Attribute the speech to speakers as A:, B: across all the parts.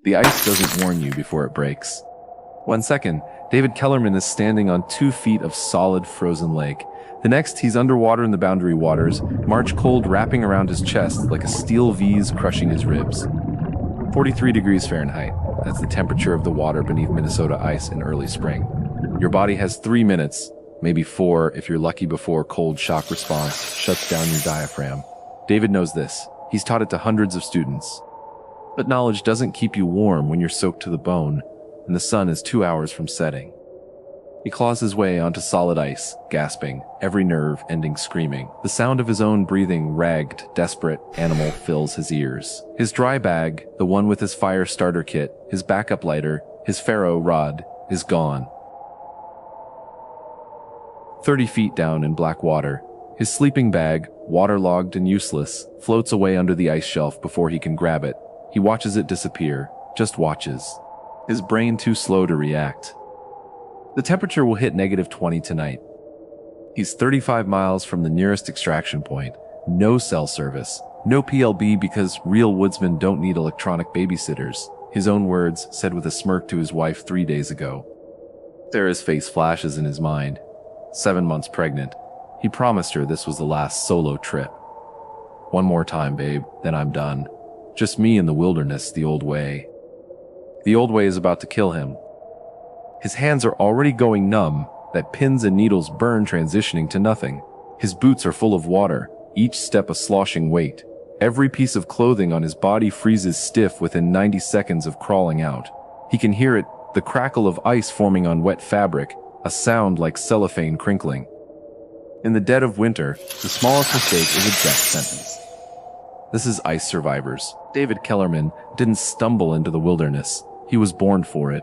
A: The ice doesn't warn you before it breaks. 1 second, David Kellerman is standing on 2 feet of solid frozen lake. The next, he's underwater in the Boundary Waters, March cold wrapping around his chest like a steel V's crushing his ribs. 43 degrees Fahrenheit. That's the temperature of the water beneath Minnesota ice in early spring. Your body has 3 minutes, maybe 4 if you're lucky, before cold shock response shuts down your diaphragm. David knows this. He's taught it to hundreds of students. But knowledge doesn't keep you warm when you're soaked to the bone, and the sun is 2 hours from setting. He claws his way onto solid ice, gasping, every nerve ending screaming. The sound of his own breathing, ragged, desperate animal fills his ears. His dry bag, the one with his fire starter kit, his backup lighter, his ferro rod, is gone. 30 feet down in black water, his sleeping bag, waterlogged and useless, floats away under the ice shelf before he can grab it. He watches it disappear, just watches. His brain too slow to react. The temperature will hit -20 tonight. He's 35 miles from the nearest extraction point. No cell service, no PLB because real woodsmen don't need electronic babysitters. His own words, said with a smirk to his wife 3 days ago. Sarah's face flashes in his mind. 7 months pregnant. He promised her this was the last solo trip. "One more time, babe, then I'm done. Just me in the wilderness the old way." The old way is about to kill him. His hands are already going numb, that pins and needles burn, transitioning to nothing. His boots are full of water, each step a sloshing weight. Every piece of clothing on his body freezes stiff within 90 seconds of crawling out. He can hear it, the crackle of ice forming on wet fabric, a sound like cellophane crinkling. In the dead of winter, the smallest mistake is a death sentence. This is ice survivors. David Kellerman didn't stumble into the wilderness. He was born for it.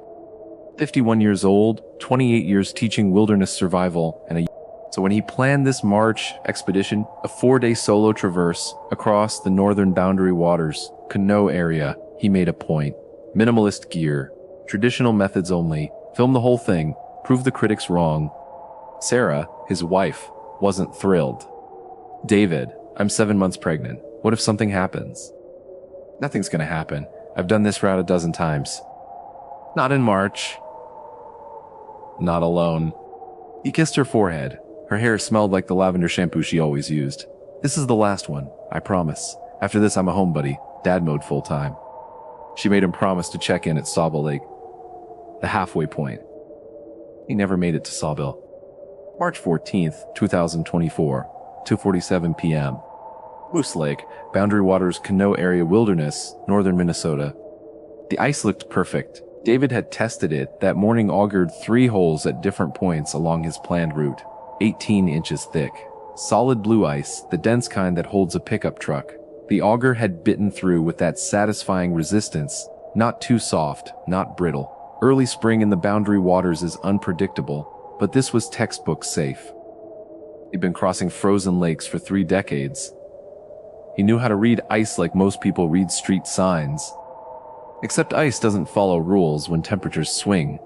A: 51 years old, 28 years teaching wilderness survival, so when he planned this March expedition, a 4-day solo traverse across the northern Boundary Waters, Canoe area, he made a point. Minimalist gear, traditional methods only, film the whole thing, prove the critics wrong. Sarah, his wife, wasn't thrilled. "David, I'm 7 months pregnant. What if something happens?" "Nothing's gonna happen. I've done this route a dozen times." "Not in March." "Not alone." He kissed her forehead. Her hair smelled like the lavender shampoo she always used. "This is the last one, I promise. After this, I'm a homebody, dad mode full time." She made him promise to check in at Sawbill Lake, the halfway point. He never made it to Sawbill. March 14th, 2024, 2:47 p.m. Moose Lake, Boundary Waters Canoe Area Wilderness, northern Minnesota. The ice looked perfect. David had tested it. That morning augured 3 holes at different points along his planned route, 18 inches thick. Solid blue ice, the dense kind that holds a pickup truck. The auger had bitten through with that satisfying resistance, not too soft, not brittle. Early spring in the Boundary Waters is unpredictable, but this was textbook safe. He'd been crossing frozen lakes for 3 decades. He knew how to read ice like most people read street signs. Except ice doesn't follow rules when temperatures swing.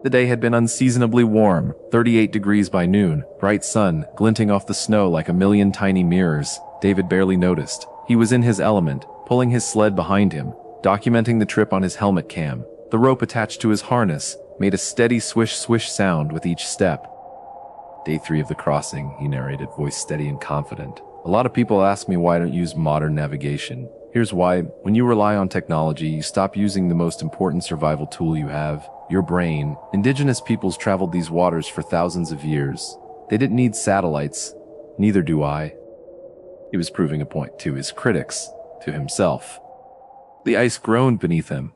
A: The day had been unseasonably warm, 38 degrees by noon, bright sun, glinting off the snow like a million tiny mirrors. David barely noticed. He was in his element, pulling his sled behind him, documenting the trip on his helmet cam. The rope attached to his harness made a steady swish-swish sound with each step. "Day 3 of the crossing," he narrated, voice steady and confident. "A lot of people ask me why I don't use modern navigation. Here's why. When you rely on technology, you stop using the most important survival tool you have, your brain. Indigenous peoples traveled these waters for thousands of years. They didn't need satellites. Neither do I." He was proving a point to his critics, to himself. The ice groaned beneath him.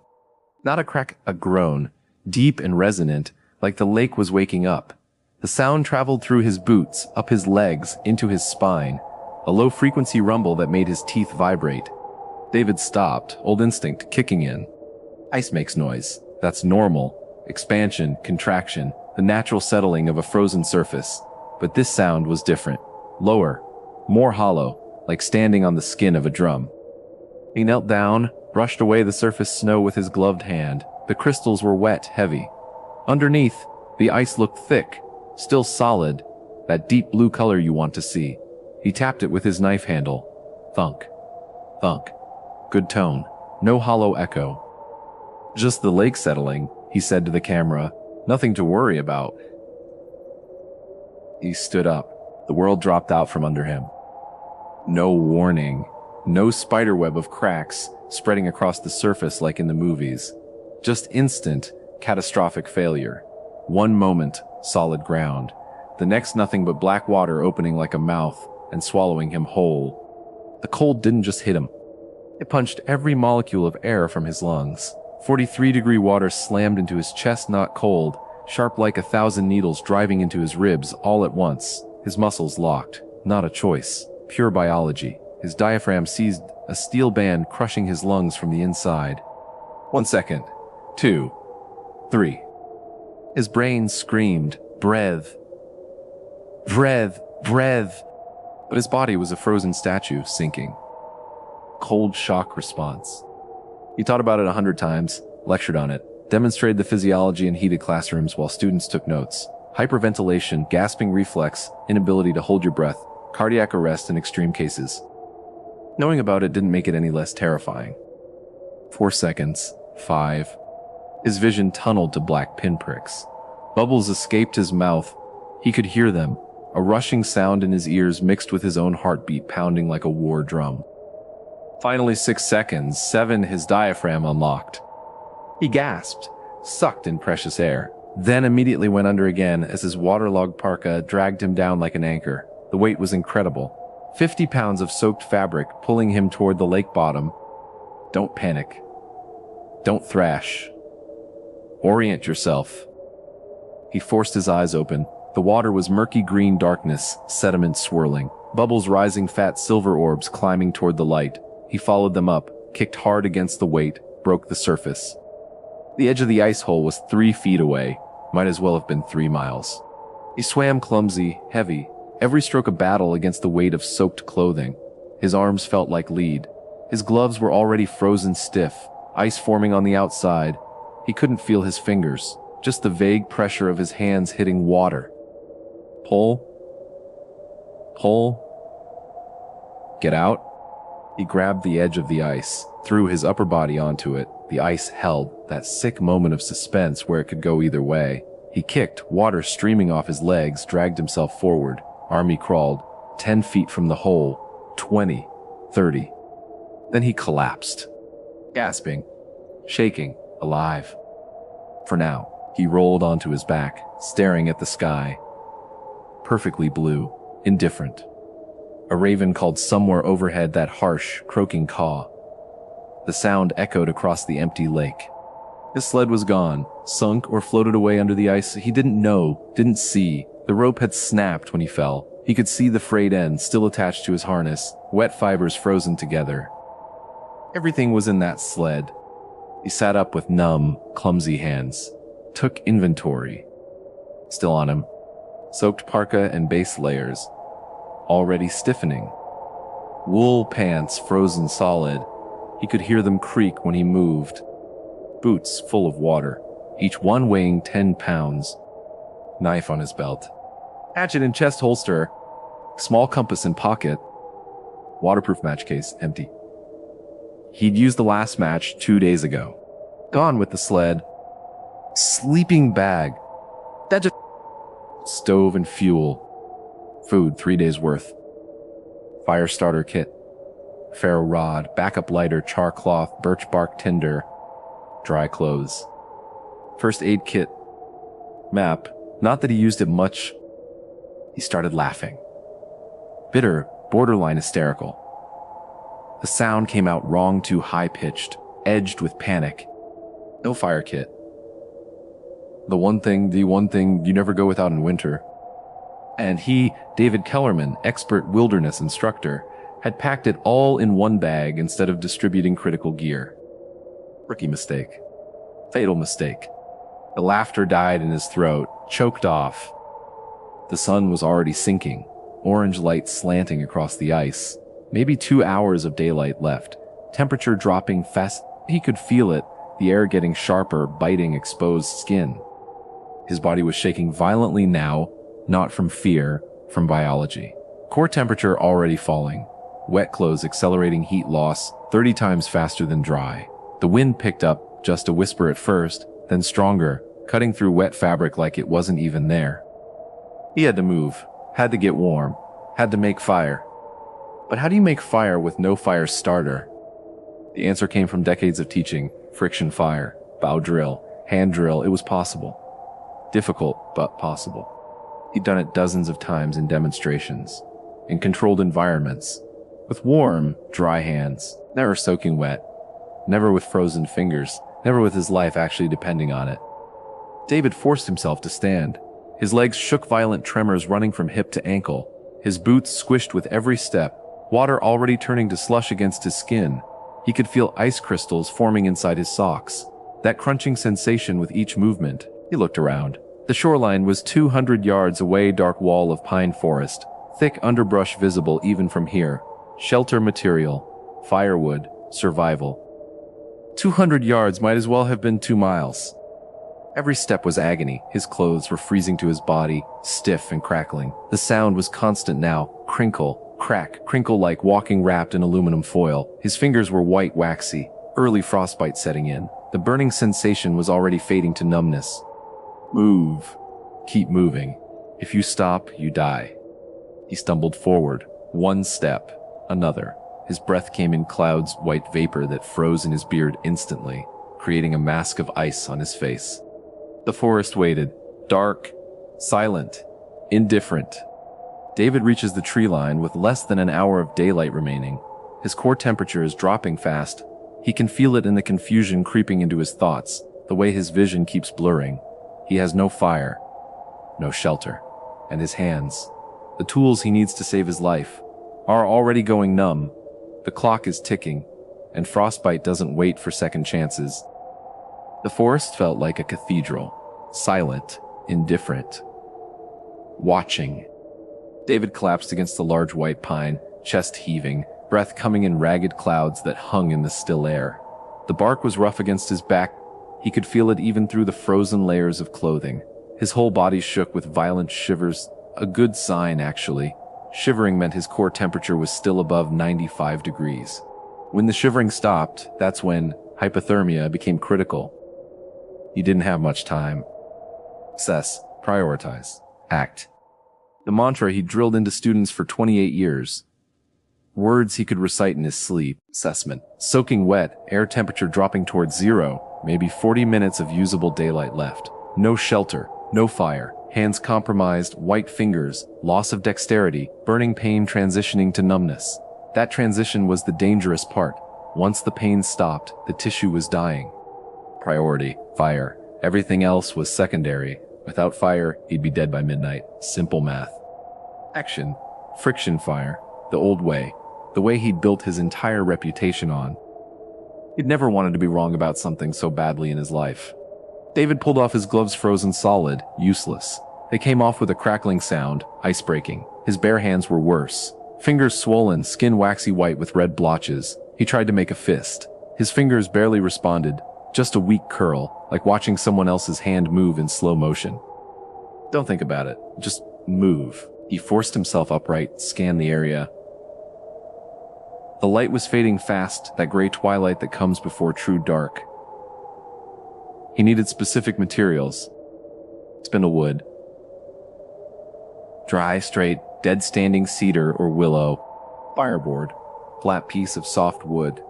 A: Not a crack, a groan, deep and resonant, like the lake was waking up. The sound traveled through his boots, up his legs, into his spine, a low-frequency rumble that made his teeth vibrate. David stopped, old instinct kicking in. Ice makes noise. That's normal. Expansion, contraction, the natural settling of a frozen surface. But this sound was different. Lower, more hollow, like standing on the skin of a drum. He knelt down, brushed away the surface snow with his gloved hand. The crystals were wet, heavy. Underneath, the ice looked thick, still solid, that deep blue color you want to see. He tapped it with his knife handle. Thunk. Thunk. Good tone. No hollow echo. Just the lake settling, he said to the camera. Nothing to worry about. He stood up. The world dropped out from under him. No warning. No spiderweb of cracks spreading across the surface like in the movies. Just instant, catastrophic failure. One moment, solid ground. The next, nothing but black water opening like a mouth and swallowing him whole. The cold didn't just hit him. It punched every molecule of air from his lungs. 43-degree water slammed into his chest, not cold, sharp like 1,000 needles driving into his ribs all at once. His muscles locked. Not a choice. Pure biology. His diaphragm seized, a steel band crushing his lungs from the inside. 1 second. 2. 3. His brain screamed, breath. Breath. Breath. But his body was a frozen statue, sinking. Cold shock response. He thought about it 100 times, lectured on it, demonstrated the physiology in heated classrooms while students took notes. Hyperventilation, gasping reflex, inability to hold your breath, cardiac arrest in extreme cases. Knowing about it didn't make it any less terrifying. 4 seconds. 5. His vision tunneled to black pinpricks. Bubbles escaped his mouth. He could hear them, a rushing sound in his ears mixed with his own heartbeat pounding like a war drum. Finally, 6 seconds. 7. His diaphragm unlocked. He gasped, sucked in precious air, then immediately went under again as his waterlogged parka dragged him down like an anchor. The weight was incredible. 50 pounds of soaked fabric pulling him toward the lake bottom. Don't panic. Don't thrash. Orient yourself. He forced his eyes open. The water was murky green darkness, sediment swirling, bubbles rising, fat silver orbs climbing toward the light. He followed them up, kicked hard against the weight, broke the surface. The edge of the ice hole was 3 feet away, might as well have been 3 miles. He swam clumsy, heavy, every stroke a battle against the weight of soaked clothing. His arms felt like lead. His gloves were already frozen stiff, ice forming on the outside. He couldn't feel his fingers, just the vague pressure of his hands hitting water. Pull. Pull. Get out. He grabbed the edge of the ice, threw his upper body onto it. The ice held, that sick moment of suspense where it could go either way. He kicked, water streaming off his legs, dragged himself forward. Army crawled, 10 feet from the hole, 20, 30. Then he collapsed, gasping, shaking, alive. For now, he rolled onto his back, staring at the sky. Perfectly blue, indifferent. A raven called somewhere overhead that harsh, croaking caw. The sound echoed across the empty lake. His sled was gone, sunk or floated away under the ice. He didn't know, didn't see. The rope had snapped when he fell. He could see the frayed end still attached to his harness, wet fibers frozen together. Everything was in that sled. He sat up with numb, clumsy hands. Took inventory. Still on him. Soaked parka and base layers. Already stiffening. Wool pants frozen solid. He could hear them creak when he moved. Boots full of water, each one weighing 10 pounds. Knife on his belt. Hatchet in chest holster. Small compass in pocket. Waterproof match case empty. He'd used the last match 2 days ago. Gone with the sled. Sleeping bag. That just... Stove and fuel. Food 3 days worth. Fire starter kit. Ferro rod, backup lighter, char cloth, birch bark tinder. Dry clothes. First aid kit. Map. Not that he used it much. He started laughing. Bitter, borderline hysterical. The sound came out wrong, too high-pitched, edged with panic. No fire kit. The one thing you never go without in winter. And he, David Kellerman, expert wilderness instructor, had packed it all in one bag instead of distributing critical gear. Rookie mistake. Fatal mistake. The laughter died in his throat, choked off. The sun was already sinking, orange light slanting across the ice. Maybe 2 hours of daylight left. Temperature dropping fast. He could feel it, the air getting sharper, biting exposed skin. His body was shaking violently now, not from fear, from biology. Core temperature already falling. Wet clothes accelerating heat loss 30 times faster than dry. The wind picked up, just a whisper at first, then stronger, cutting through wet fabric like it wasn't even there. He had to move, had to get warm, had to make fire. But how do you make fire with no fire starter? The answer came from decades of teaching: friction fire, bow drill, hand drill. It was possible. Difficult, but possible. He'd done it dozens of times in demonstrations, in controlled environments, with warm, dry hands, never soaking wet, never with frozen fingers, never with his life actually depending on it. David forced himself to stand. His legs shook, violent tremors running from hip to ankle. His boots squished with every step, water already turning to slush against his skin. He could feel ice crystals forming inside his socks, that crunching sensation with each movement. He looked around. The shoreline was 200 yards away, dark wall of pine forest, thick underbrush visible even from here. Shelter material, firewood, survival. 200 yards might as well have been 2 miles. Every step was agony. His clothes were freezing to his body, stiff and crackling. The sound was constant now, crinkle, crack, crinkle like walking wrapped in aluminum foil. His fingers were white, waxy, early frostbite setting in. The burning sensation was already fading to numbness. Move. Keep moving. If you stop, you die. He stumbled forward. One step. Another. His breath came in clouds, white vapor that froze in his beard instantly, creating a mask of ice on his face. The forest waited. Dark. Silent. Indifferent. David reaches the tree line with less than an hour of daylight remaining. His core temperature is dropping fast. He can feel it in the confusion creeping into his thoughts, the way his vision keeps blurring. He has no fire, no shelter, and his hands, the tools he needs to save his life, are already going numb. The clock is ticking, and frostbite doesn't wait for second chances. The forest felt like a cathedral, silent, indifferent, watching. David collapsed against the large white pine, chest heaving, breath coming in ragged clouds that hung in the still air. The bark was rough against his back. He could feel it even through the frozen layers of clothing. His whole body shook with violent shivers, a good sign actually. Shivering meant his core temperature was still above 95 degrees. When the shivering stopped, that's when hypothermia became critical. He didn't have much time. Assess, prioritize, act. The mantra he drilled into students for 28 years. Words he could recite in his sleep. Assessment. Soaking wet, air temperature dropping towards 0, maybe 40 minutes of usable daylight left. No shelter, no fire, hands compromised, white fingers, loss of dexterity, burning pain transitioning to numbness. That transition was the dangerous part. Once the pain stopped, the tissue was dying. Priority, fire. Everything else was secondary. Without fire, he'd be dead by midnight. Simple math. Action. Friction fire. The old way. The way he'd built his entire reputation on. He'd never wanted to be wrong about something so badly in his life. David pulled off his gloves, frozen solid, useless. They came off with a crackling sound, ice-breaking. His bare hands were worse. Fingers swollen, skin waxy white with red blotches. He tried to make a fist. His fingers barely responded, just a weak curl, like watching someone else's hand move in slow motion. Don't think about it, just move. He forced himself upright, scanned the area. The light was fading fast, that gray twilight that comes before true dark. He needed specific materials. Spindlewood. Dry, straight, dead-standing cedar or willow. Fireboard. Flat piece of soft wood.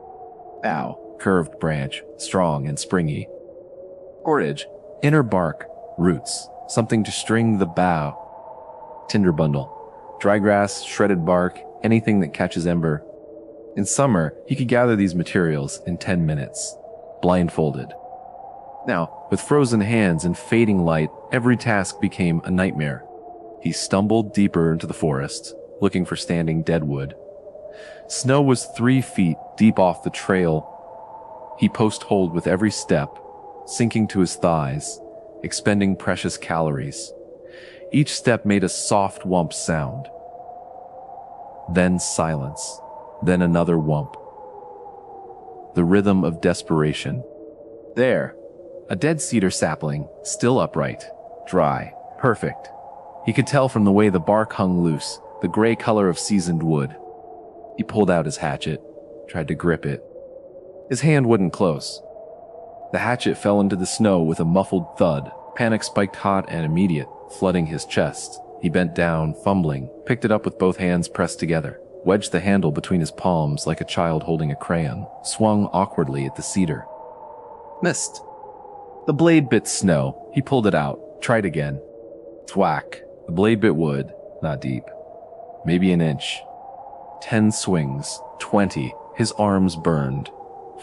A: Bough. Curved branch, strong and springy. Cordage. Inner bark. Roots. Something to string the bough. Tinder bundle. Dry grass, shredded bark, anything that catches ember. In summer, he could gather these materials in 10 minutes, blindfolded. Now, with frozen hands and fading light, every task became a nightmare. He stumbled deeper into the forest, looking for standing deadwood. Snow was 3 feet deep off the trail. He post-holed with every step, sinking to his thighs, expending precious calories. Each step made a soft whump sound. Then silence. Then another whump. The rhythm of desperation. There, a dead cedar sapling, still upright, dry, perfect. He could tell from the way the bark hung loose, the gray color of seasoned wood. He pulled out his hatchet, tried to grip it. His hand wouldn't close. The hatchet fell into the snow with a muffled thud. Panic spiked hot and immediate, flooding his chest. He bent down, fumbling, picked it up with both hands pressed together, wedged the handle between his palms like a child holding a crayon, swung awkwardly at the cedar. Missed. The blade bit snow. He pulled it out, tried again. Thwack. The blade bit wood, not deep. Maybe an inch. 10 swings, 20. His arms burned.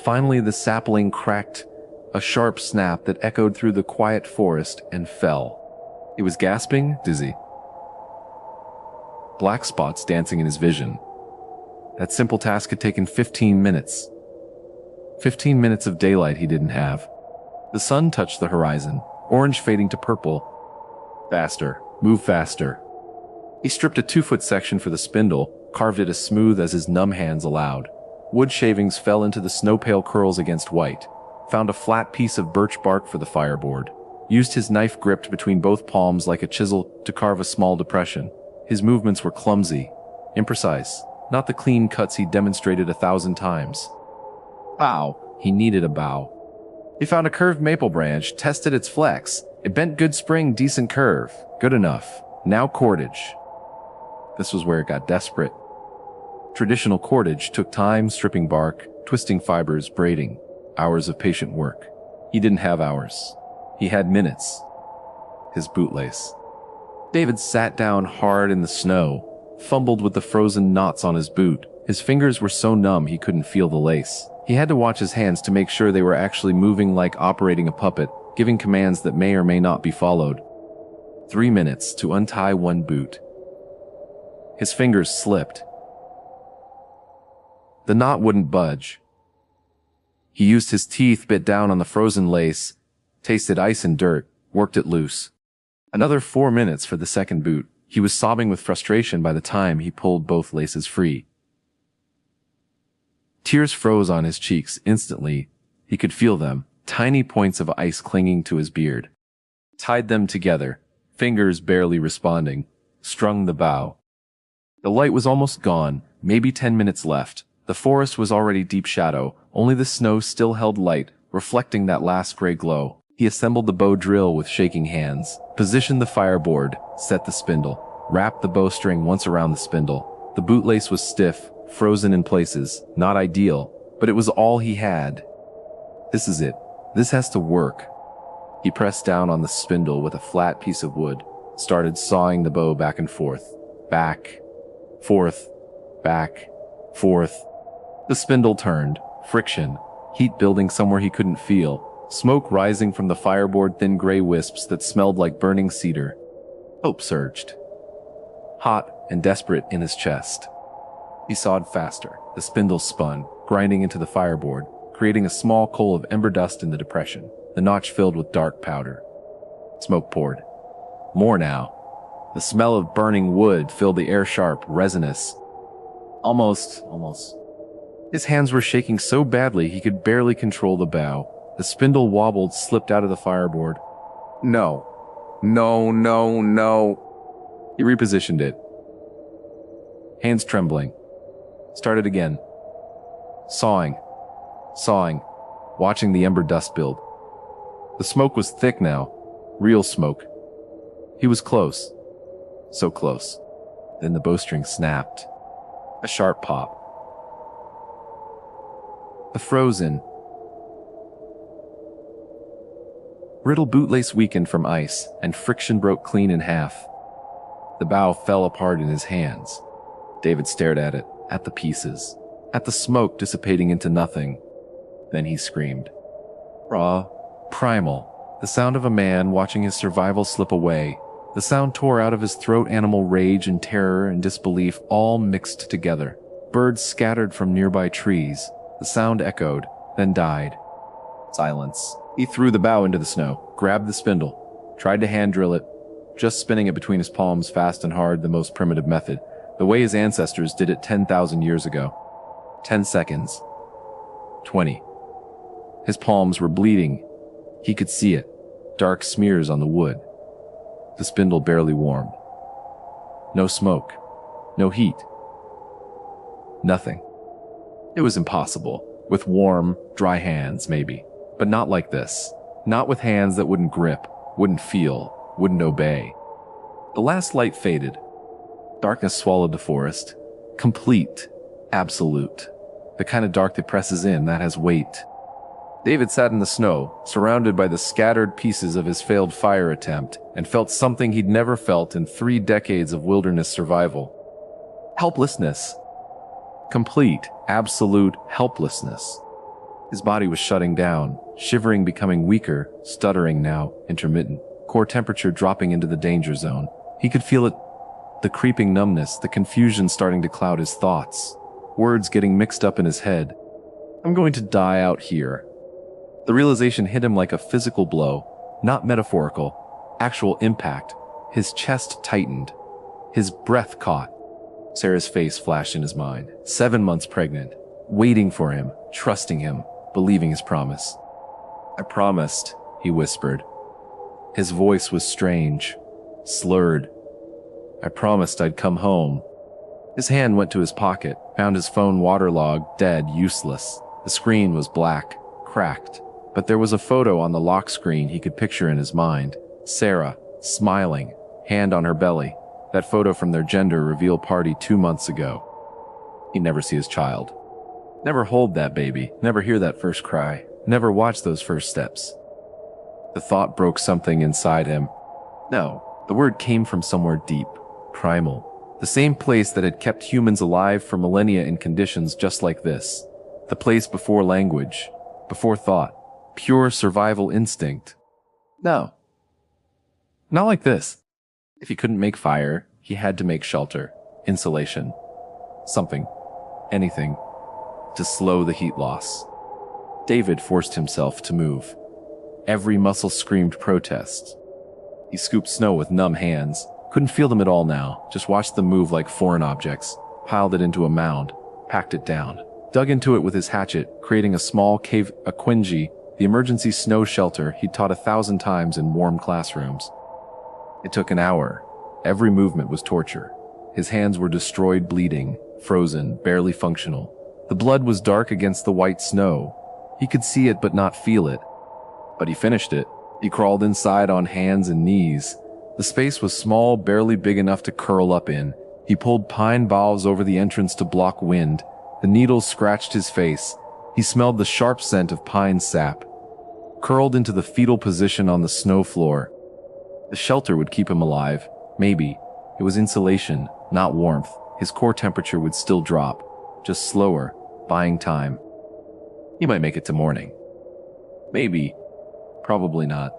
A: Finally, the sapling cracked, a sharp snap that echoed through the quiet forest and fell. He was gasping, dizzy. Black spots dancing in his vision. That simple task had taken 15 minutes. 15 minutes of daylight he didn't have. The sun touched the horizon, orange fading to purple. Faster, move faster. He stripped a 2-foot section for the spindle, carved it as smooth as his numb hands allowed. Wood shavings fell into the snow-pale curls against white. Found a flat piece of birch bark for the fireboard. Used his knife gripped between both palms like a chisel to carve a small depression. His movements were clumsy, imprecise, not the clean cuts he demonstrated 1,000 times. Bow. He needed a bow. He found a curved maple branch, tested its flex. It bent good spring, decent curve. Good enough. Now cordage. This was where it got desperate. Traditional cordage took time, stripping bark, twisting fibers, braiding. Hours of patient work. He didn't have hours. He had minutes. His bootlace. David sat down hard in the snow, fumbled with the frozen knots on his boot. His fingers were so numb he couldn't feel the lace. He had to watch his hands to make sure they were actually moving like operating a puppet, giving commands that may or may not be followed. 3 minutes to untie one boot. His fingers slipped. The knot wouldn't budge. He used his teeth, bit down on the frozen lace, tasted ice and dirt, worked it loose. Another 4 minutes for the second boot. He was sobbing with frustration by the time he pulled both laces free. Tears froze on his cheeks instantly. He could feel them, tiny points of ice clinging to his beard. Tied them together, fingers barely responding, strung the bow. The light was almost gone, maybe 10 minutes left. The forest was already deep shadow, only the snow still held light, reflecting that last gray glow. He assembled the bow drill with shaking hands, positioned the fireboard, set the spindle, wrapped the bowstring once around the spindle. The bootlace was stiff, frozen in places, not ideal, but it was all he had. This is it. This has to work. He pressed down on the spindle with a flat piece of wood, started sawing the bow back and forth, back, forth, back, forth. The spindle turned, friction, heat building somewhere he couldn't feel, smoke rising from the fireboard, thin gray wisps that smelled like burning cedar. Hope surged. Hot and desperate in his chest. He sawed faster. The spindle spun, grinding into the fireboard, creating a small coal of ember dust in the depression, the notch filled with dark powder. Smoke poured. More now. The smell of burning wood filled the air, sharp, resinous. Almost. His hands were shaking so badly he could barely control the bow. The spindle wobbled, slipped out of the fireboard. No. He repositioned it. Hands trembling. Started again. Sawing, watching the ember dust build. The smoke was thick now. Real smoke. He was close. So close. Then the bowstring snapped. A sharp pop. A frozen, brittle bootlace weakened from ice, and friction broke clean in half. The bow fell apart in his hands. David stared at it, at the pieces, at the smoke dissipating into nothing. Then he screamed. Raw, primal, the sound of a man watching his survival slip away. The sound tore out of his throat, animal rage and terror and disbelief all mixed together. Birds scattered from nearby trees. The sound echoed, then died. Silence. He threw the bow into the snow, grabbed the spindle, tried to hand drill it, just spinning it between his palms fast and hard, the most primitive method, the way his ancestors did it 10,000 years ago. 10 seconds. 20. His palms were bleeding. He could see it, dark smears on the wood. The spindle barely warmed. No smoke. No heat. Nothing. It was impossible. With warm, dry hands, maybe. But not like this. Not with hands that wouldn't grip, wouldn't feel, wouldn't obey. The last light faded. Darkness swallowed the forest. Complete. Absolute. The kind of dark that presses in, that has weight. David sat in the snow, surrounded by the scattered pieces of his failed fire attempt, and felt something he'd never felt in 3 decades of wilderness survival. Helplessness. Complete, absolute helplessness. His body was shutting down, shivering, becoming weaker, stuttering now, intermittent, core temperature dropping into the danger zone. He could feel it, the creeping numbness, the confusion starting to cloud his thoughts, words getting mixed up in his head. I'm going to die out here. The realization hit him like a physical blow, not metaphorical, actual impact. His chest tightened. His breath caught. Sarah's face flashed in his mind. 7 months pregnant, waiting for him, trusting him, believing his promise. I promised, he whispered. His voice was strange, slurred. I promised I'd come home. His hand went to his pocket, found his phone waterlogged, dead, useless. The screen was black, cracked, but there was a photo on the lock screen he could picture in his mind. Sarah, smiling, hand on her belly. That photo from their gender reveal party 2 months ago. He'd never see his child. Never hold that baby, never hear that first cry, never watch those first steps. The thought broke something inside him. No, the word came from somewhere deep, primal. The same place that had kept humans alive for millennia in conditions just like this. The place before language, before thought, pure survival instinct. No. Not like this. If he couldn't make fire, he had to make shelter, insulation, something, anything, to slow the heat loss. David forced himself to move. Every muscle screamed protest. He scooped snow with numb hands, couldn't feel them at all now, just watched them move like foreign objects, piled it into a mound, packed it down, dug into it with his hatchet, creating a small cave, a quingy, the emergency snow shelter he'd taught 1,000 times in warm classrooms. It took an hour. Every movement was torture. His hands were destroyed, bleeding, frozen, barely functional. The blood was dark against the white snow. He could see it but not feel it. But he finished it. He crawled inside on hands and knees. The space was small, barely big enough to curl up in. He pulled pine boughs over the entrance to block wind. The needles scratched his face. He smelled the sharp scent of pine sap. Curled into the fetal position on the snow floor. The shelter would keep him alive. Maybe. It was insulation, not warmth. His core temperature would still drop. Just slower, buying time. He might make it to morning. Maybe. Probably not.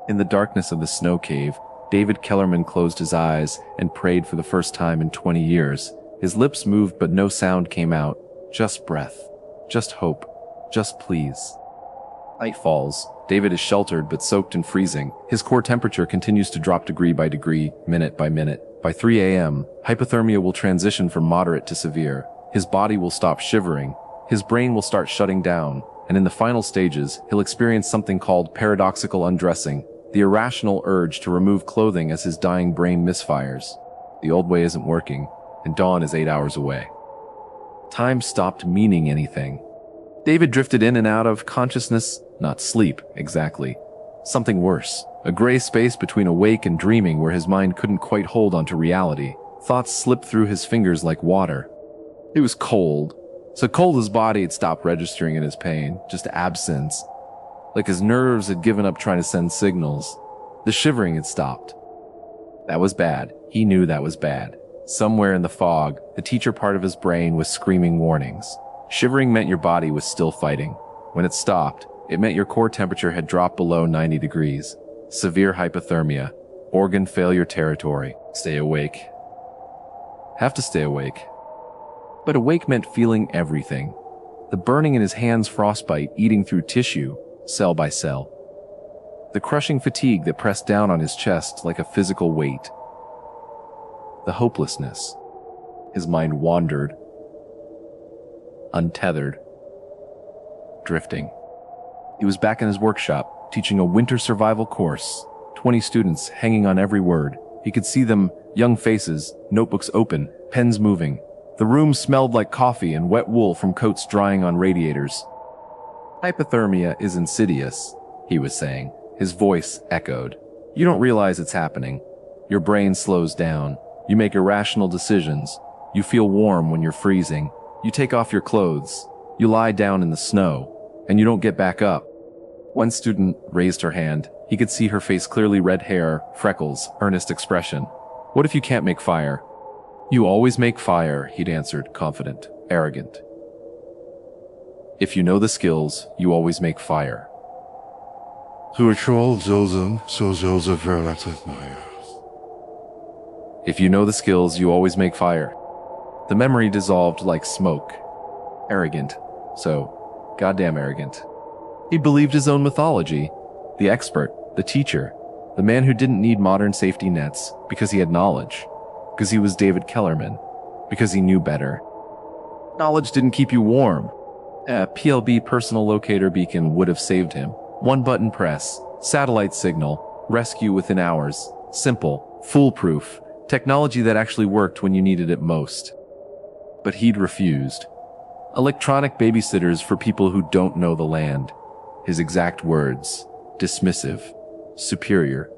A: In the darkness of the snow cave, David Kellerman closed his eyes and prayed for the first time in 20 years. His lips moved but no sound came out. Just breath. Just hope. Just please. Night falls. David is sheltered but soaked and freezing. His core temperature continues to drop degree by degree, minute by minute. By 3 a.m., hypothermia will transition from moderate to severe. His body will stop shivering. His brain will start shutting down. And in the final stages, he'll experience something called paradoxical undressing, the irrational urge to remove clothing as his dying brain misfires. The old way isn't working, and dawn is 8 hours away. Time stopped meaning anything. David drifted in and out of consciousness, not sleep, exactly. Something worse, a gray space between awake and dreaming where his mind couldn't quite hold onto reality. Thoughts slipped through his fingers like water. It was cold. So cold his body had stopped registering in his pain, just absence. Like his nerves had given up trying to send signals. The shivering had stopped. That was bad. He knew that was bad. Somewhere in the fog, the teacher part of his brain was screaming warnings. Shivering meant your body was still fighting. When it stopped, it meant your core temperature had dropped below 90 degrees. Severe hypothermia. Organ failure territory. Stay awake. Have to stay awake. But awake meant feeling everything. The burning in his hands, frostbite eating through tissue, cell by cell. The crushing fatigue that pressed down on his chest like a physical weight. The hopelessness. His mind wandered. Untethered. Drifting. He was back in his workshop, teaching a winter survival course. 20 students hanging on every word. He could see them, young faces, notebooks open, pens moving. The room smelled like coffee and wet wool from coats drying on radiators. Hypothermia is insidious, he was saying. His voice echoed. You don't realize it's happening. Your brain slows down. You make irrational decisions. You feel warm when you're freezing. You take off your clothes. You lie down in the snow, and you don't get back up. One student raised her hand. He could see her face clearly: red hair, freckles, earnest expression. What if you can't make fire? You always make fire, he'd answered, confident, arrogant. If you know the skills, you always make fire. If you know the skills, you always make fire. The memory dissolved like smoke. Arrogant. So goddamn arrogant. He believed his own mythology. The expert, the teacher, the man who didn't need modern safety nets because he had knowledge, because he was David Kellerman, because he knew better. Knowledge didn't keep you warm. A PLB personal locator beacon would have saved him. One button press, satellite signal, rescue within hours. Simple, foolproof, technology that actually worked when you needed it most. But he'd refused. Electronic babysitters for people who don't know the land. His exact words. Dismissive. Superior.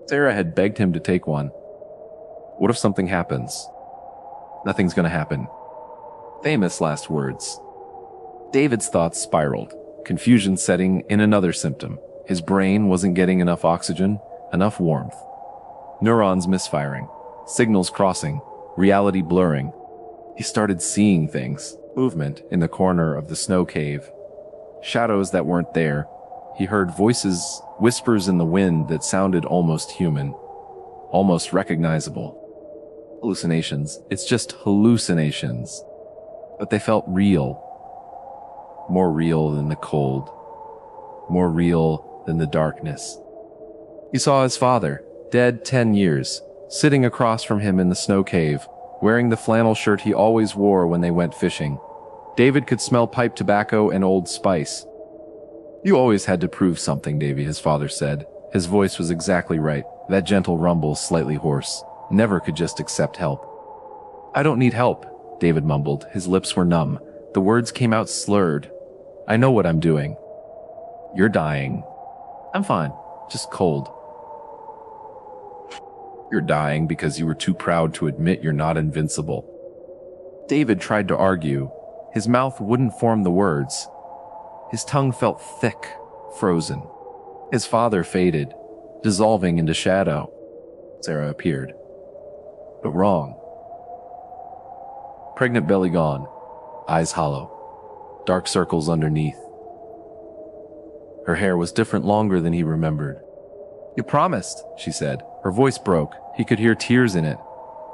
A: Sarah had begged him to take one. What if something happens? Nothing's gonna happen. Famous last words. David's thoughts spiraled, confusion setting in another symptom. His brain wasn't getting enough oxygen, enough warmth. Neurons misfiring, signals crossing, reality blurring. He started seeing things. Movement in the corner of the snow cave. Shadows that weren't there. He heard voices, whispers in the wind that sounded almost human, almost recognizable. Hallucinations. It's just hallucinations. But they felt real. More real than the cold. More real than the darkness. He saw his father, dead 10 years, sitting across from him in the snow cave, wearing the flannel shirt he always wore when they went fishing. David could smell pipe tobacco and Old Spice. You always had to prove something, Davy, his father said. His voice was exactly right, that gentle rumble, slightly hoarse. Never could just accept help. I don't need help, David mumbled. His lips were numb. The words came out slurred. I know what I'm doing. You're dying. I'm fine, just cold. You're dying because you were too proud to admit you're not invincible. David tried to argue. His mouth wouldn't form the words. His tongue felt thick, frozen. His father faded, dissolving into shadow. Sarah appeared. But wrong. Pregnant belly gone, eyes hollow, dark circles underneath. Her hair was different, longer than he remembered. You promised, she said. Her voice broke. He could hear tears in it.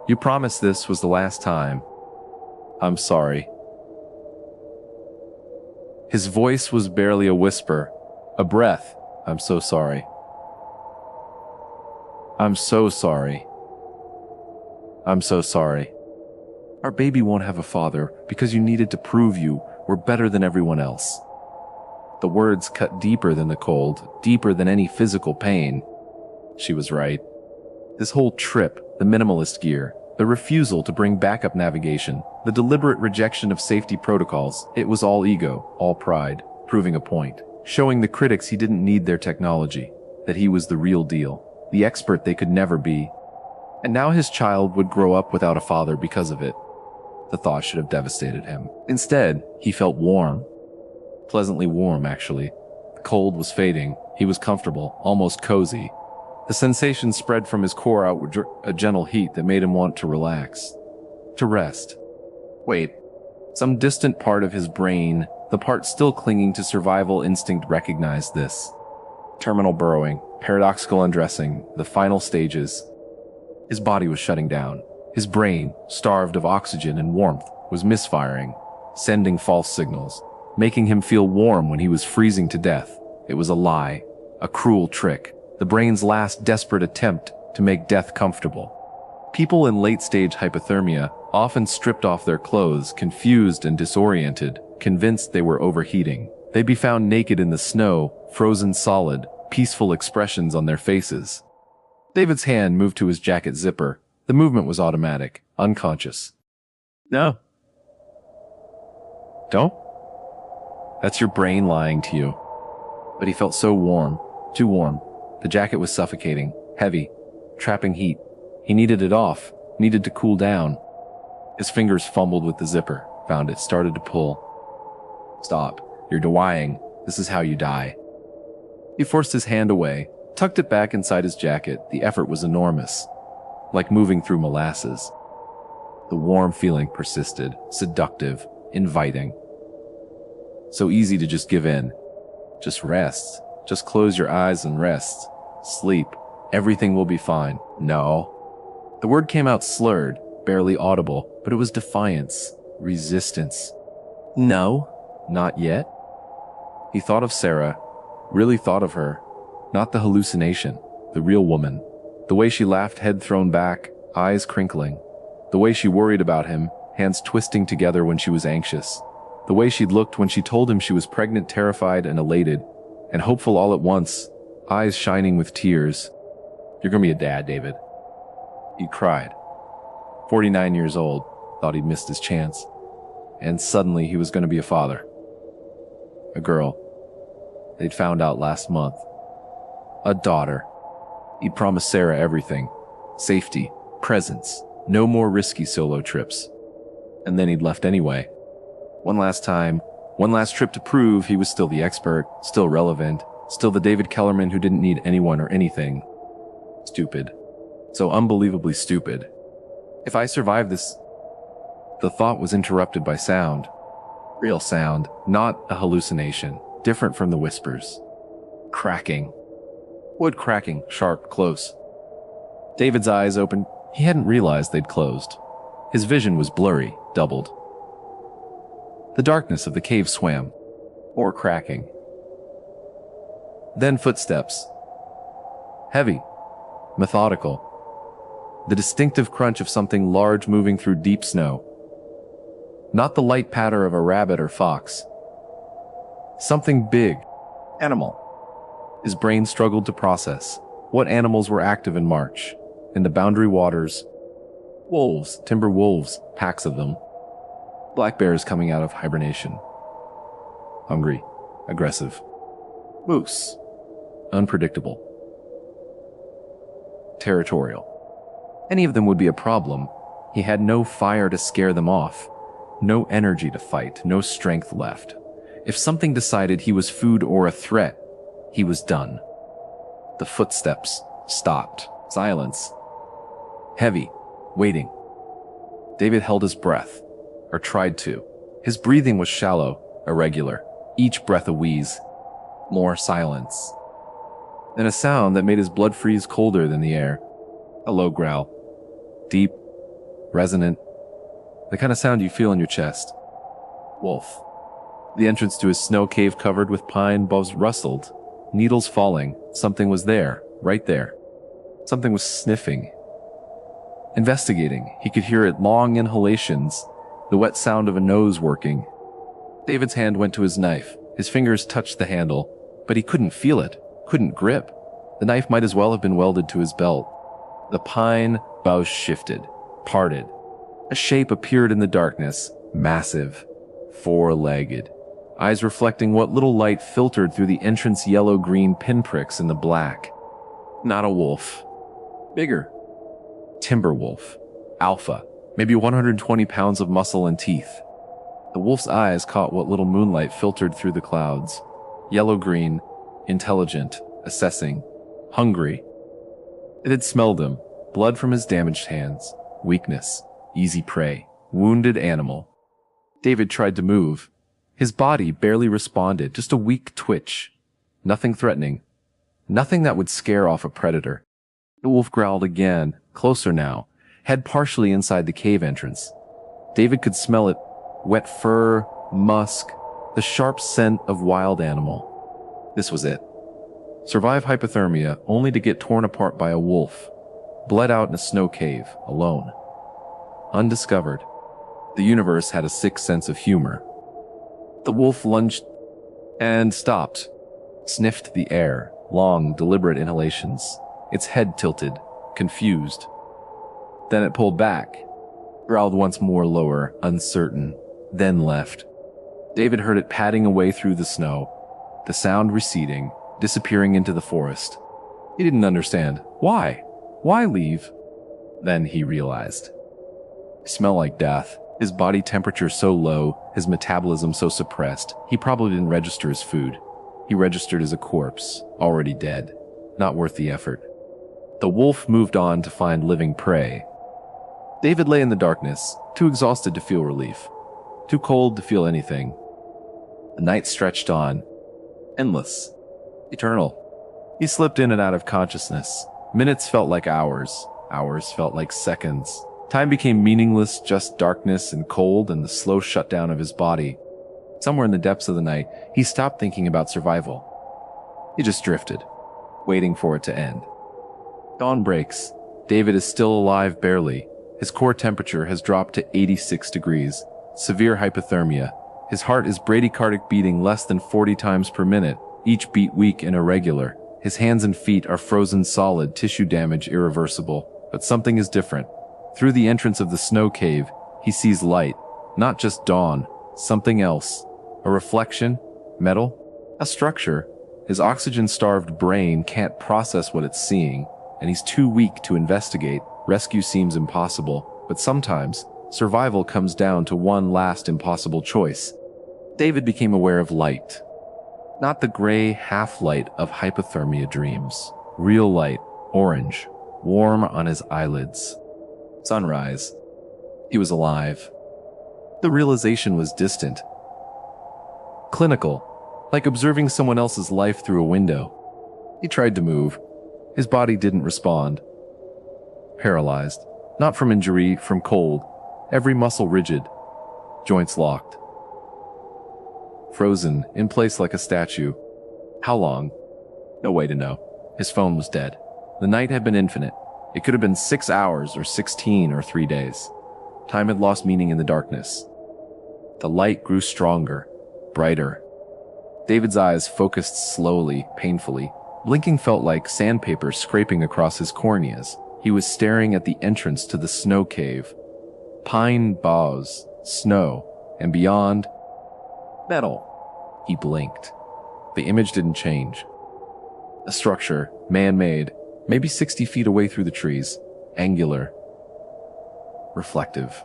A: You promised this was the last time. I'm sorry. His voice was barely a whisper, a breath. I'm so sorry. I'm so sorry. I'm so sorry. Our baby won't have a father because you needed to prove you were better than everyone else. The words cut deeper than the cold, deeper than any physical pain. She was right. This whole trip, the minimalist gear, the refusal to bring backup navigation, the deliberate rejection of safety protocols, it was all ego, all pride, proving a point, showing the critics he didn't need their technology, that he was the real deal, the expert they could never be. And now his child would grow up without a father because of it. The thought should have devastated him. Instead, he felt warm. Pleasantly warm, actually. The cold was fading. He was comfortable, almost cozy. The sensation spread from his core outward, a gentle heat that made him want to relax. To rest. Wait. Some distant part of his brain, the part still clinging to survival instinct, recognized this. Terminal burrowing, paradoxical undressing, the final stages. His body was shutting down. His brain, starved of oxygen and warmth, was misfiring, sending false signals, making him feel warm when he was freezing to death. It was a lie, a cruel trick, the brain's last desperate attempt to make death comfortable. People in late-stage hypothermia often stripped off their clothes, confused and disoriented, convinced they were overheating. They'd be found naked in the snow, frozen solid, peaceful expressions on their faces. David's hand moved to his jacket zipper. The movement was automatic, unconscious. No. Don't? That's your brain lying to you. But he felt so warm, too warm. The jacket was suffocating, heavy, trapping heat. He needed it off, needed to cool down. His fingers fumbled with the zipper, found it, started to pull. Stop. You're dying. This is how you die. He forced his hand away, tucked it back inside his jacket. The effort was enormous, like moving through molasses. The warm feeling persisted, seductive, inviting. So easy to just give in. Just rest. Just close your eyes and rest. Sleep. Everything will be fine. No. The word came out slurred, barely audible, but it was defiance, resistance. No, not yet. He thought of Sarah, really thought of her, not the hallucination, the real woman. The way she laughed, head thrown back, eyes crinkling. The way she worried about him, hands twisting together when she was anxious. The way she'd looked when she told him she was pregnant, terrified and elated, and hopeful all at once, eyes shining with tears. You're gonna be a dad, David. He cried. 49 years old, thought he'd missed his chance. And suddenly he was gonna be a father. A girl. They'd found out last month. A daughter. He'd promised Sarah everything. Safety, presence, no more risky solo trips. And then he'd left anyway. One last time, one last trip to prove he was still the expert, still relevant, still the David Kellerman who didn't need anyone or anything. Stupid. So unbelievably stupid. If I survive this... The thought was interrupted by sound. Real sound, not a hallucination, different from the whispers. Cracking. Wood cracking, sharp, close. David's eyes opened. He hadn't realized they'd closed. His vision was blurry, doubled. The darkness of the cave swam. More cracking. Then footsteps. Heavy. Methodical. The distinctive crunch of something large moving through deep snow. Not the light patter of a rabbit or fox. Something big. Animal. His brain struggled to process. What animals were active in March? In the boundary waters? Wolves, timber wolves, packs of them. Black bears coming out of hibernation. Hungry. Aggressive. Moose. Unpredictable. Territorial. Any of them would be a problem. He had no fire to scare them off. No energy to fight, no strength left. If something decided he was food or a threat, he was done. The footsteps stopped. Silence. Heavy. Waiting. David held his breath, or tried to. His breathing was shallow, irregular, each breath a wheeze. More silence. Then a sound that made his blood freeze colder than the air. A low growl. Deep, resonant, the kind of sound you feel in your chest. Wolf. The entrance to his snow cave covered with pine boughs rustled. Needles falling. Something was there, right there. Something was sniffing. Investigating, he could hear it, long inhalations, the wet sound of a nose working. David's hand went to his knife. His fingers touched the handle, but he couldn't feel it, couldn't grip. The knife might as well have been welded to his belt. The pine boughs shifted, parted. A shape appeared in the darkness, massive, four-legged, eyes reflecting what little light filtered through the entrance yellow-green pinpricks in the black. Not a wolf. Bigger. Timber wolf. Alpha. Maybe 120 pounds of muscle and teeth. The wolf's eyes caught what little moonlight filtered through the clouds. Yellow-green, intelligent, assessing, hungry. It had smelled him. Blood from his damaged hands. Weakness. Easy prey. Wounded animal. David tried to move. His body barely responded, just a weak twitch. Nothing threatening. Nothing that would scare off a predator. The wolf growled again, closer now, head partially inside the cave entrance. David could smell it. Wet fur, musk, the sharp scent of wild animal. This was it. Survive hypothermia only to get torn apart by a wolf. Bled out in a snow cave, alone. Undiscovered. The universe had a sick sense of humor. The wolf lunged and stopped. Sniffed the air, long, deliberate inhalations. Its head tilted, confused. Then it pulled back. Growled once more lower, uncertain. Then left. David heard it padding away through the snow, the sound receding, disappearing into the forest. He didn't understand. Why? Why leave? Then he realized. He smelled like death. His body temperature so low, his metabolism so suppressed, he probably didn't register as food. He registered as a corpse, already dead. Not worth the effort. The wolf moved on to find living prey. David lay in the darkness, too exhausted to feel relief, too cold to feel anything. The night stretched on, endless, eternal. He slipped in and out of consciousness. Minutes felt like hours. Hours felt like seconds. Time became meaningless, just darkness and cold and the slow shutdown of his body. Somewhere in the depths of the night, he stopped thinking about survival. He just drifted, waiting for it to end. Dawn breaks. David is still alive barely. His core temperature has dropped to 86 degrees. Severe hypothermia. His heart is bradycardic, beating less than 40 times per minute, each beat weak and irregular. His hands and feet are frozen solid, tissue damage irreversible. But something is different. Through the entrance of the snow cave, he sees light. Not just dawn, something else. A reflection? Metal? A structure? His oxygen-starved brain can't process what it's seeing, and he's too weak to investigate. Rescue seems impossible, but sometimes, survival comes down to one last impossible choice. David became aware of light. Not the gray half-light of hypothermia dreams. Real light, orange, warm on his eyelids. Sunrise. He was alive. The realization was distant. Clinical, like observing someone else's life through a window. He tried to move. His body didn't respond. Paralyzed. Not from injury, from cold. Every muscle rigid. Joints locked. Frozen, in place like a statue. How long? No way to know. His phone was dead. The night had been infinite. It could have been 6 hours or 16 or 3 days. Time had lost meaning in the darkness. The light grew stronger, brighter. David's eyes focused slowly, painfully. Blinking felt like sandpaper scraping across his corneas. He was staring at the entrance to the snow cave. Pine boughs, snow, and beyond, metal. He blinked. The image didn't change. A structure, man-made, maybe 60 feet away through the trees, angular, reflective.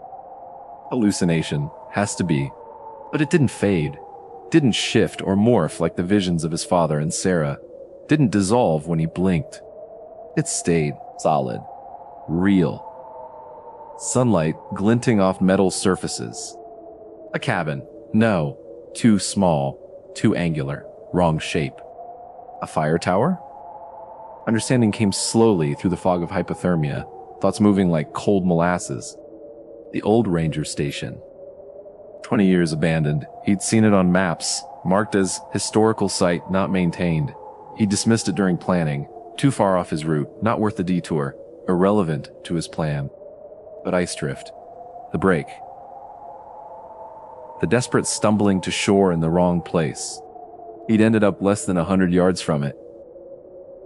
A: Hallucination, has to be. But it didn't fade, didn't shift or morph like the visions of his father and Sarah, didn't dissolve when he blinked. It stayed solid, real. Sunlight glinting off metal surfaces. A cabin. No, too small, too angular, wrong shape. A fire tower? Understanding came slowly through the fog of hypothermia, thoughts moving like cold molasses. The old ranger station. 20 years abandoned. He'd seen it on maps, marked as historical site not maintained. He dismissed it during planning, too far off his route, not worth the detour, irrelevant to his plan. But ice drift. The break. The desperate stumbling to shore in the wrong place. He'd ended up less than 100 yards from it.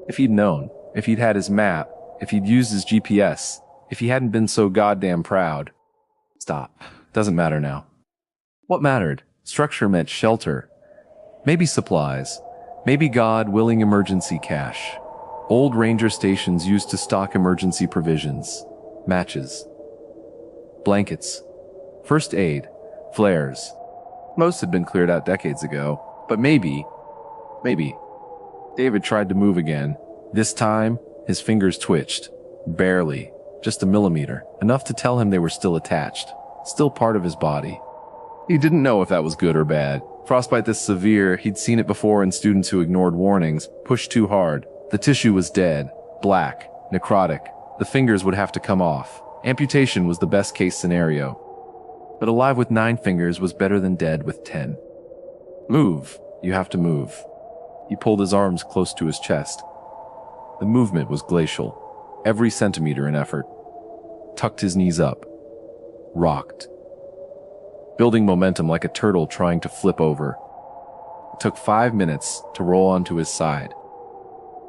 A: If he'd known, if he'd had his map, if he'd used his GPS, if he hadn't been so goddamn proud. Stop. Doesn't matter now. What mattered? Structure meant shelter. Maybe supplies. Maybe God-willing emergency cash. Old ranger stations used to stock emergency provisions. Matches. Blankets. First aid. Flares. Most had been cleared out decades ago. But maybe. David tried to move again. This time, his fingers twitched. Barely. Just a millimeter. Enough to tell him they were still attached. Still part of his body. He didn't know if that was good or bad. Frostbite this severe, he'd seen it before in students who ignored warnings, pushed too hard. The tissue was dead, black, necrotic. The fingers would have to come off. Amputation was the best case scenario. But alive with 9 fingers was better than dead with 10. Move. You have to move. He pulled his arms close to his chest. The movement was glacial. Every centimeter an effort. Tucked his knees up. Rocked. Building momentum like a turtle trying to flip over. It took 5 minutes to roll onto his side.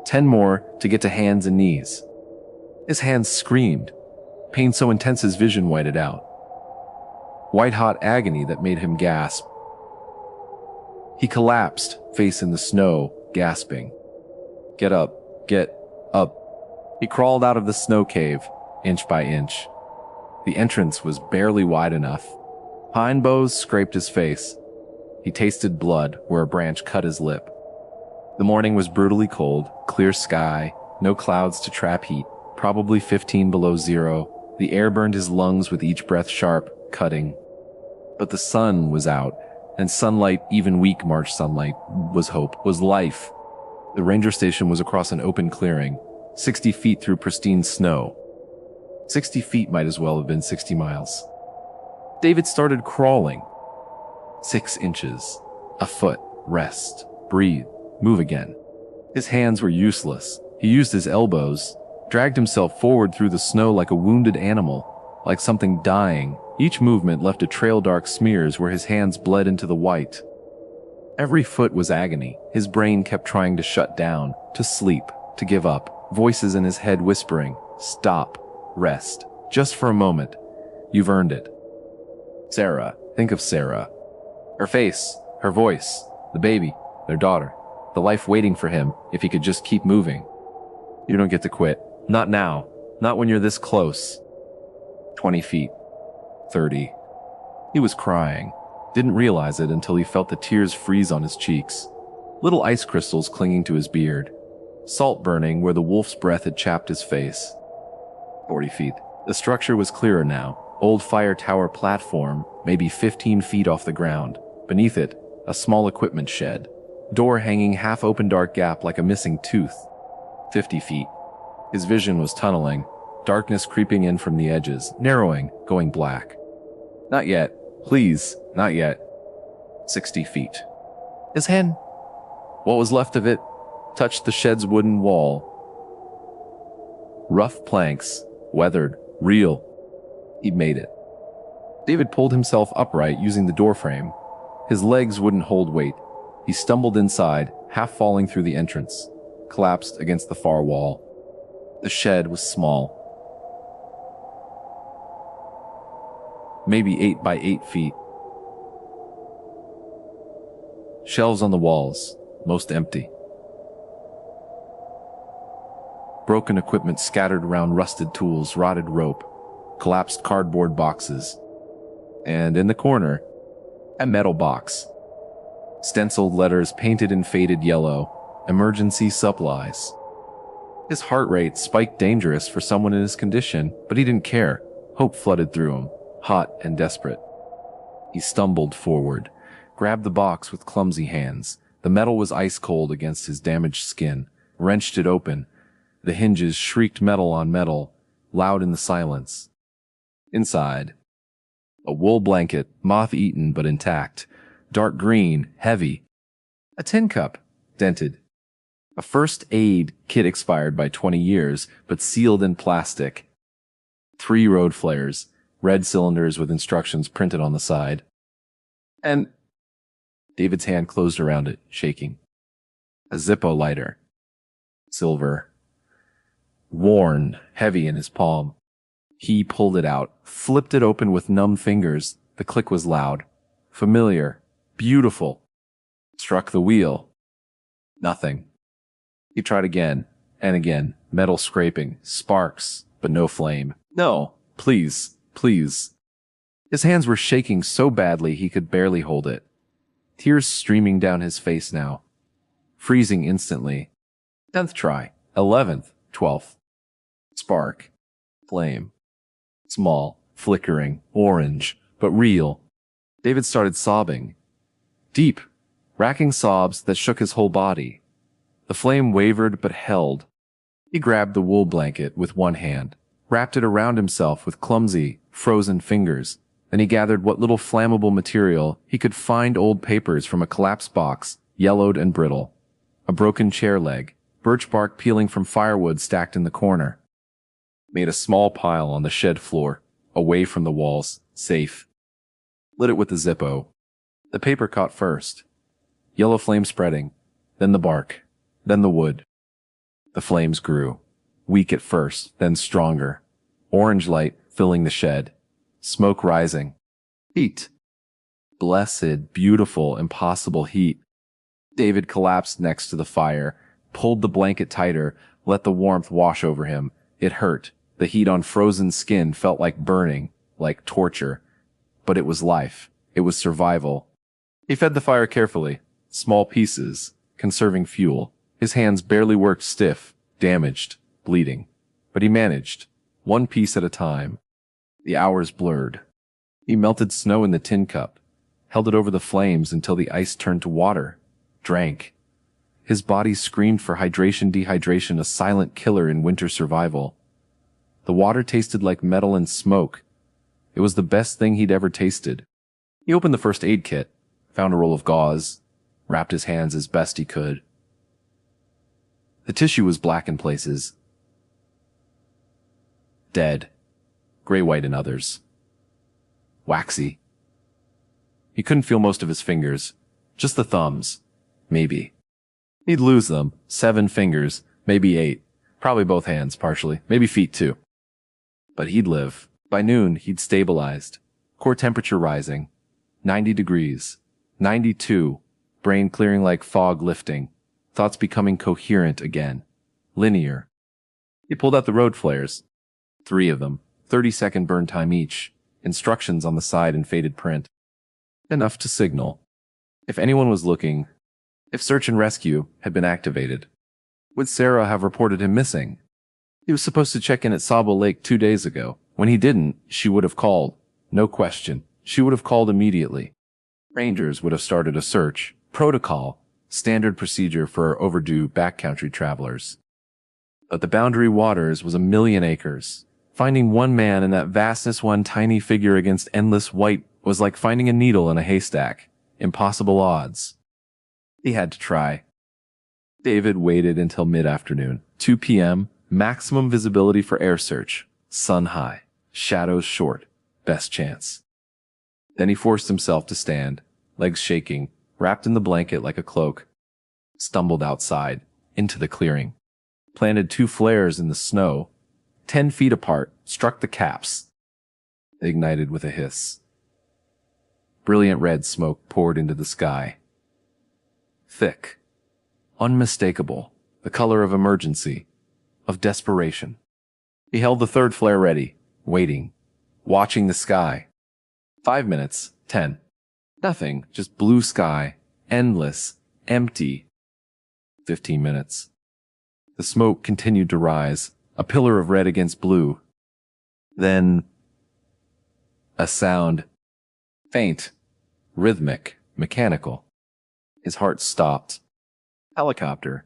A: 10 more to get to hands and knees. His hands screamed. Pain so intense his vision whited out. White-hot agony that made him gasp. He collapsed, face in the snow, gasping. Get up, get up. He crawled out of the snow cave, inch by inch. The entrance was barely wide enough. Pine boughs scraped his face. He tasted blood where a branch cut his lip. The morning was brutally cold, clear sky, no clouds to trap heat, probably 15 below zero. The air burned his lungs with each breath sharp, cutting. But the sun was out, and sunlight, even weak March sunlight, was hope, was life. The ranger station was across an open clearing, 60 feet through pristine snow. 60 feet might as well have been 60 miles. David started crawling. 6 inches. A foot. Rest. Breathe. Move again. His hands were useless. He used his elbows, dragged himself forward through the snow like a wounded animal, like something dying. Each movement left a trail dark smears where his hands bled into the white. Every foot was agony. His brain kept trying to shut down, to sleep, to give up. Voices in his head whispering, stop, rest, just for a moment. You've earned it. Sarah. Think of Sarah. Her face, her voice, the baby, their daughter, the life waiting for him if he could just keep moving. You don't get to quit. Not now. Not when you're this close. 20 feet. 30. He was crying. Didn't realize it until he felt the tears freeze on his cheeks. Little ice crystals clinging to his beard. Salt burning where the wolf's breath had chapped his face. 40 feet. The structure was clearer now. Old fire tower platform, maybe 15 feet off the ground. Beneath it, a small equipment shed. Door hanging half-open dark gap like a missing tooth. 50 feet. His vision was tunneling. Darkness creeping in from the edges, narrowing, going black. Not yet. Please, not yet. 60 feet. His hand, what was left of it, touched the shed's wooden wall. Rough planks, weathered, real. He'd made it. David pulled himself upright using the doorframe. His legs wouldn't hold weight. He stumbled inside, half falling through the entrance, collapsed against the far wall. The shed was small. Maybe 8 by 8 feet. Shelves on the walls, most empty. Broken equipment scattered around, rusted tools, rotted rope, collapsed cardboard boxes. And in the corner, a metal box. Stenciled letters painted in faded yellow, emergency supplies. His heart rate spiked, dangerous for someone in his condition, but he didn't care. Hope flooded through him, hot and desperate. He stumbled forward, grabbed the box with clumsy hands. The metal was ice cold against his damaged skin, wrenched it open. The hinges shrieked metal on metal, loud in the silence. Inside, a wool blanket, moth-eaten but intact, dark green, heavy. A tin cup, dented. A first aid kit expired by 20 years, but sealed in plastic. 3 road flares, red cylinders with instructions printed on the side. And David's hand closed around it, shaking. A Zippo lighter. Silver. Worn, heavy in his palm. He pulled it out, flipped it open with numb fingers. The click was loud. Familiar. Beautiful. Struck the wheel. Nothing. He tried again, and again. Metal scraping. Sparks, but no flame. No, please, please. His hands were shaking so badly he could barely hold it. Tears streaming down his face now. Freezing instantly. 10th try. 11th. 12th. Spark. Flame. Small, flickering, orange, but real. David started sobbing. Deep, racking sobs that shook his whole body. The flame wavered but held. He grabbed the wool blanket with one hand, wrapped it around himself with clumsy, frozen fingers. Then he gathered what little flammable material he could find, old papers from a collapsed box, yellowed and brittle. A broken chair leg, birch bark peeling from firewood stacked in the corner. Made a small pile on the shed floor, away from the walls, safe. Lit it with the Zippo. The paper caught first. Yellow flame spreading, then the bark, then the wood. The flames grew, weak at first, then stronger. Orange light filling the shed. Smoke rising. Heat. Blessed, beautiful, impossible heat. David collapsed next to the fire, pulled the blanket tighter, let the warmth wash over him. It hurt. The heat on frozen skin felt like burning, like torture. But it was life. It was survival. He fed the fire carefully, small pieces, conserving fuel. His hands barely worked, stiff, damaged, bleeding. But he managed, one piece at a time. The hours blurred. He melted snow in the tin cup, held it over the flames until the ice turned to water, drank. His body screamed for hydration, dehydration, a silent killer in winter survival. The water tasted like metal and smoke. It was the best thing he'd ever tasted. He opened the first aid kit, found a roll of gauze, wrapped his hands as best he could. The tissue was black in places. Dead. Gray-white in others. Waxy. He couldn't feel most of his fingers. Just the thumbs. Maybe. He'd lose them. 7 fingers. Maybe 8. Probably both hands, partially. Maybe feet, too. But he'd live. By noon, he'd stabilized. Core temperature rising. 90 degrees. 92. Brain clearing like fog lifting. Thoughts becoming coherent again. Linear. He pulled out the road flares. 3 of them. 30-second burn time each. Instructions on the side in faded print. Enough to signal. If anyone was looking, if search and rescue had been activated, would Sarah have reported him missing? He was supposed to check in at Sabo Lake 2 days ago. When he didn't, she would have called. No question. She would have called immediately. Rangers would have started a search. Protocol. Standard procedure for overdue backcountry travelers. But the Boundary Waters was 1,000,000 acres. Finding one man in that vastness, one tiny figure against endless white, was like finding a needle in a haystack. Impossible odds. He had to try. David waited until mid-afternoon. 2 p.m., maximum visibility for air search. Sun high. Shadows short. Best chance. Then he forced himself to stand, legs shaking, wrapped in the blanket like a cloak. Stumbled outside, into the clearing. Planted 2 flares in the snow. 10 feet apart, struck the caps. They ignited with a hiss. Brilliant red smoke poured into the sky. Thick. Unmistakable. The color of emergency. Of desperation. He held the 3rd flare ready, waiting. Watching the sky. 5 minutes. 10. Nothing. Just blue sky. Endless. Empty. 15 minutes. The smoke continued to rise. A pillar of red against blue. Then a sound. Faint. Rhythmic. Mechanical. His heart stopped. Helicopter.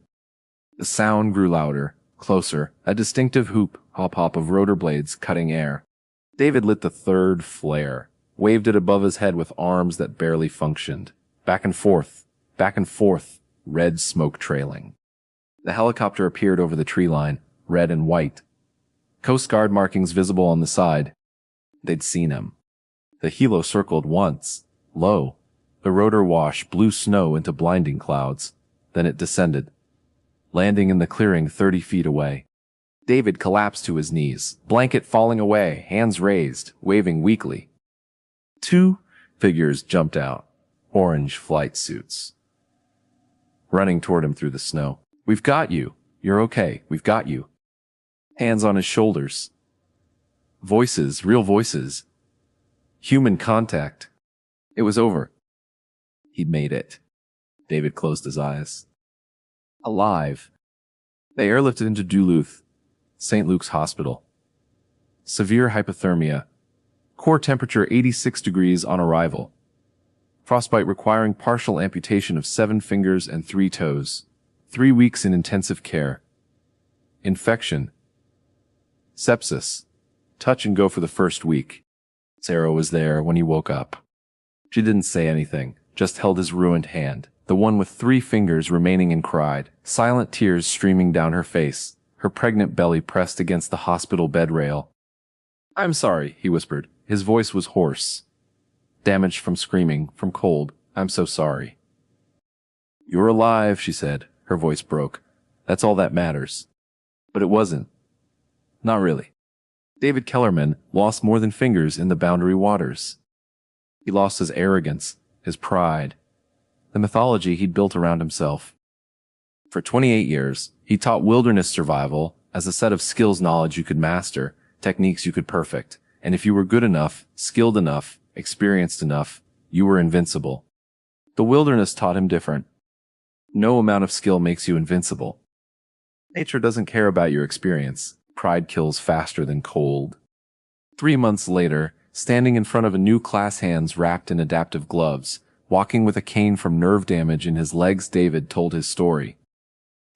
A: The sound grew louder, closer, a distinctive hoop, hop-hop of rotor blades cutting air. David lit the 3rd flare, waved it above his head with arms that barely functioned. Back and forth, red smoke trailing. The helicopter appeared over the tree line, red and white. Coast Guard markings visible on the side. They'd seen him. The helo circled once, low. The rotor wash blew snow into blinding clouds. Then it descended, landing in the clearing 30 feet away. David collapsed to his knees, blanket falling away, hands raised, waving weakly. 2 figures jumped out, orange flight suits, running toward him through the snow. "We've got you. You're okay. We've got you." Hands on his shoulders. Voices, real voices. Human contact. It was over. He'd made it. David closed his eyes. Alive. They airlifted him to Duluth, St. Luke's Hospital. Severe hypothermia. Core temperature 86 degrees on arrival. Frostbite requiring partial amputation of 7 fingers and 3 toes. 3 weeks in intensive care. Infection. Sepsis. Touch and go for the first week. Sarah was there when he woke up. She didn't say anything, just held his ruined hand, the one with 3 fingers remaining, and cried, silent tears streaming down her face, her pregnant belly pressed against the hospital bed rail. "I'm sorry," he whispered. His voice was hoarse. Damaged from screaming, from cold. "I'm so sorry." "You're alive," she said. Her voice broke. "That's all that matters." But it wasn't. Not really. David Kellerman lost more than fingers in the Boundary Waters. He lost his arrogance, his pride. the mythology he'd built around himself. For 28 years, he taught wilderness survival as a set of skills knowledge you could master, techniques you could perfect, and if you were good enough, skilled enough, experienced enough, you were invincible. The wilderness taught him different. No amount of skill makes you invincible. Nature doesn't care about your experience. Pride kills faster than cold. 3 months later, standing in front of a new class, hands wrapped in adaptive gloves, walking with a cane from nerve damage in his legs, David told his story.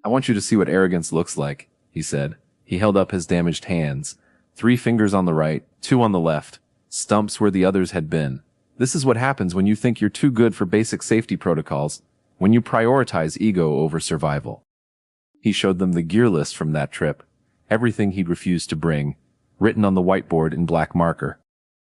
A: "I want you to see what arrogance looks like," he said. He held up his damaged hands, 3 fingers on the right, 2 on the left, stumps where the others had been. "This is what happens when you think you're too good for basic safety protocols, when you prioritize ego over survival." He showed them the gear list from that trip, everything he'd refused to bring, written on the whiteboard in black marker.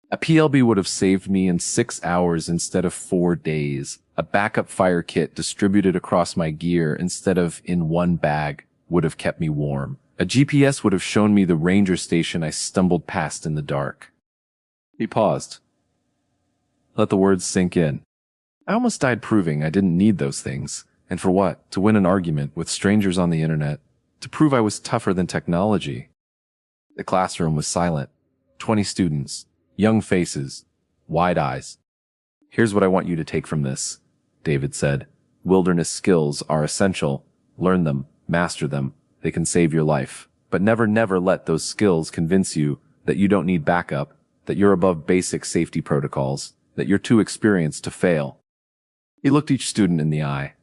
A: A PLB would have saved me in 6 hours instead of 4 days. A backup fire kit distributed across my gear instead of in one bag would have kept me warm. A GPS would have shown me the ranger station I stumbled past in the dark. He paused. Let the words sink in. I almost died proving I didn't need those things. And for what? To win an argument with strangers on the internet. To prove I was tougher than technology. The classroom was silent. 20 students. Young faces. Wide eyes. "Here's what I want you to take from this," David said. "Wilderness skills are essential. Learn them. Master them. They can save your life. But never let those skills convince you that you don't need backup, that you're above basic safety protocols, that you're too experienced to fail." He looked each student in the eye.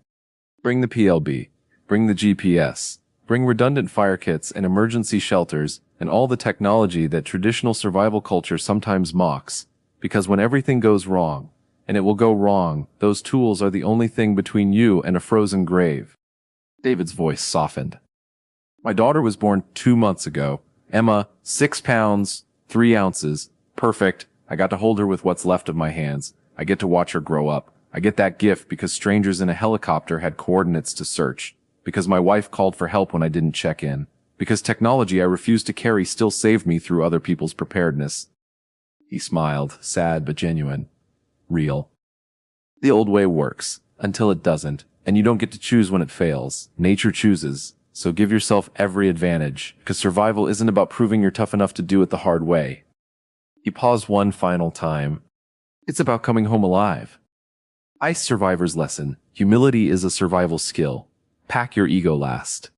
A: "Bring the PLB. Bring the GPS. Bring redundant fire kits and emergency shelters and all the technology that traditional survival culture sometimes mocks, because when everything goes wrong, and it will go wrong, those tools are the only thing between you and a frozen grave." David's voice softened. "My daughter was born 2 months ago. Emma, 6 pounds, 3 ounces. Perfect. I got to hold her with what's left of my hands. I get to watch her grow up. I get that gift because strangers in a helicopter had coordinates to search. Because my wife called for help when I didn't check in. Because technology I refused to carry still saved me through other people's preparedness." He smiled, sad but genuine. Real. The old way works, until it doesn't, and you don't get to choose when it fails. Nature chooses, so give yourself every advantage, because survival isn't about proving you're tough enough to do it the hard way. He paused one final time. It's about coming home alive. Ice Survivor's lesson: humility is a survival skill. Pack your ego last.